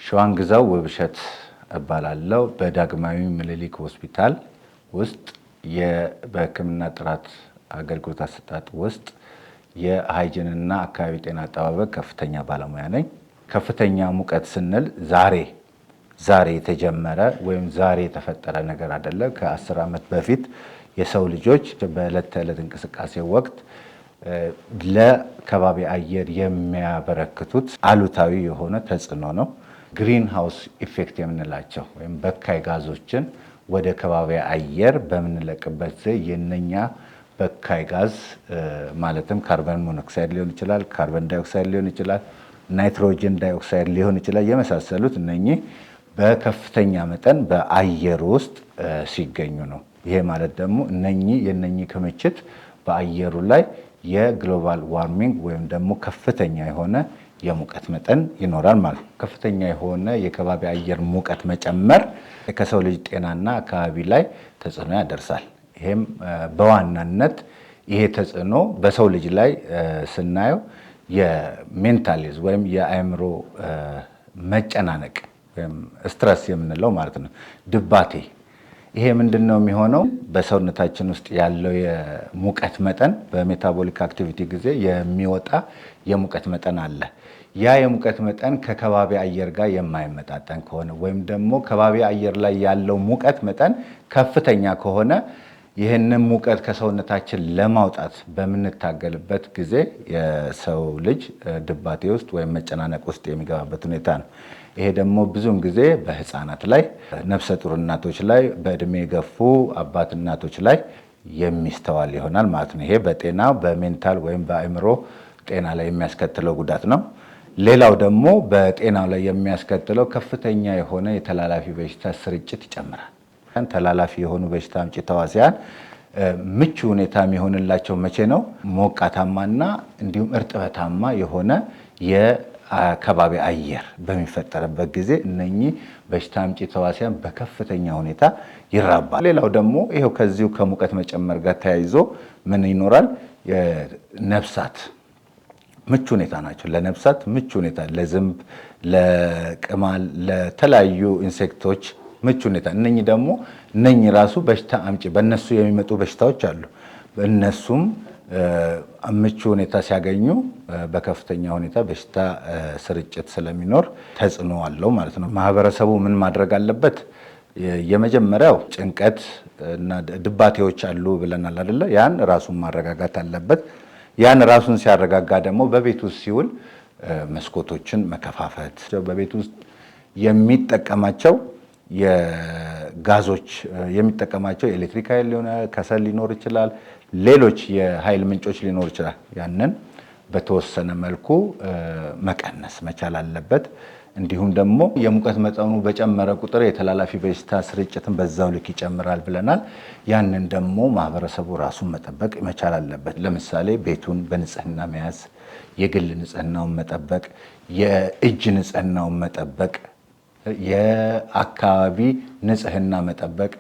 ሸዋንግዛው ውብሸት እባላለሁ። በዳግማዊ ምኒልክ ሆስፒታል ውስጥ በሕክምና ጥራት አገልግሎት አሰጣጥ ውስጥ የሃይጂንና አካባቢ ጤና አጠባበቅ ከፍተኛ ባለሙያ ነኝ። ከፍተኛ ሙቀት ስንል ዛሬ የተጀመረ ወይም ዛሬ የተፈጠረ ነገር አይደለም። ከ10 ዓመት በፊት የሰው ልጆች በዕለት ተዕለት እንቅስቃሴ ወቅት ለከባቢ አየር የሚያበረክቱት አሉታዊ የሆነ ተጽዕኖ ነው። ግሪን ሃውስ ኢፌክት የምንላቸው ወይም በካይ ጋዞችን ወደ ከባቢ አየር በምንለቅበት ጊዜ የነኛ በካይ ጋዝ ማለትም ካርቦን ሞኖክሳይድ ሊሆን ይችላል፣ ካርቦን ዳይኦክሳይድ ሊሆን ይችላል፣ ናይትሮጅን ዳይኦክሳይድ ሊሆን ይችላል። የመሳሰሉት እነኚህ በከፍተኛ መጠን በአየር ውስጥ ሲገኙ ነው። ይሄ ማለት ደግሞ የነኚህ ክምችት በአየሩ ላይ የግሎባል ዋርሚንግ ወይም ደግሞ ከፍተኛ የሆነ የሙቀት መጠን ይኖራል ማለት ነው። ከፍተኛ የሆነ የከባቢ አየር ሙቀት መጨመር ከሰው ልጅ ጤናና አካባቢ ላይ ተጽዕኖ ያደርሳል። ይሄም በዋናነት ይሄ ተጽዕኖ በሰው ልጅ ላይ ስናየው የሜንታሊዝ ወይም የአእምሮ መጨናነቅ ወይም ስትረስ የምንለው ማለት ነው፣ ድባቴ። ይሄ ምንድነው የሚሆነው? በሰውነታችን ውስጥ ያለው የሙቀት መጠን በሜታቦሊክ አክቲቪቲ ጊዜ የሚወጣ የሙቀት መጠን አለ። ያ የሙቀት መጠን ከከባቢ አየር ጋር የማይመጣጠን ከሆነ ወይም ደግሞ ከባቢ አየር ላይ ያለው ሙቀት መጠን ከፍተኛ ከሆነ ይህንን ሙቀት ከሰውነታችን ለማውጣት በምንታገልበት ጊዜ የሰው ልጅ ድባቴ ውስጥ ወይም መጨናነቅ ውስጥ የሚገባበት ሁኔታ ነው። ይሄ ደግሞ ብዙውን ጊዜ በህፃናት ላይ፣ ነፍሰ ጡር እናቶች ላይ፣ በእድሜ የገፉ አባት እናቶች ላይ የሚስተዋል ይሆናል ማለት ነው። ይሄ በጤና በሜንታል ወይም በአእምሮ ጤና ላይ የሚያስከትለው ጉዳት ነው። ሌላው ደግሞ በጤናው ላይ የሚያስከትለው ከፍተኛ የሆነ የተላላፊ በሽታ ስርጭት ይጨምራል። ተላላፊ የሆኑ በሽታ አምጪ ተዋሲያን ምቹ ሁኔታ የሚሆንላቸው መቼ ነው? ሞቃታማና እንዲሁም እርጥበታማ የሆነ የከባቢ አየር በሚፈጠርበት ጊዜ እነኚህ በሽታ አምጪ ተዋሲያን በከፍተኛ ሁኔታ ይራባል። ሌላው ደግሞ ይሄው ከዚሁ ከሙቀት መጨመር ጋር ተያይዞ ምን ይኖራል? ነፍሳት ምቹ ሁኔታ ናቸው። ለነፍሳት ምቹ ሁኔታ፣ ለዝንብ፣ ለቅማል፣ ለተለያዩ ኢንሴክቶች ምቹ ሁኔታ። እነኚህ ራሱ በሽታ አምጪ በእነሱ የሚመጡ በሽታዎች አሉ። እነሱም ምቹ ሁኔታ ሲያገኙ በከፍተኛ ሁኔታ በሽታ ስርጭት ስለሚኖር ተጽዕኖ አለው ማለት ነው። ማህበረሰቡ ምን ማድረግ አለበት? የመጀመሪያው ጭንቀት እና ድባቴዎች አሉ ብለናል አይደለ? ያን ራሱን ማረጋጋት አለበት። ያን ራሱን ሲያረጋጋ ደግሞ በቤት ውስጥ ሲውል መስኮቶችን መከፋፈት፣ በቤት ውስጥ የሚጠቀማቸው የጋዞች የሚጠቀማቸው ኤሌክትሪክ ኃይል ሊሆን ከሰል ሊኖር ይችላል፣ ሌሎች የኃይል ምንጮች ሊኖር ይችላል። ያንን በተወሰነ መልኩ መቀነስ መቻል አለበት። እንዲሁም ደግሞ የሙቀት መጠኑ በጨመረ ቁጥር የተላላፊ በሽታ ስርጭትን በዛው ልክ ይጨምራል ብለናል። ያንን ደግሞ ማህበረሰቡ ራሱን መጠበቅ መቻል አለበት። ለምሳሌ ቤቱን በንጽህና መያዝ፣ የግል ንጽህናውን መጠበቅ፣ የእጅ ንጽህናውን መጠበቅ፣ የአካባቢ ንጽህና መጠበቅ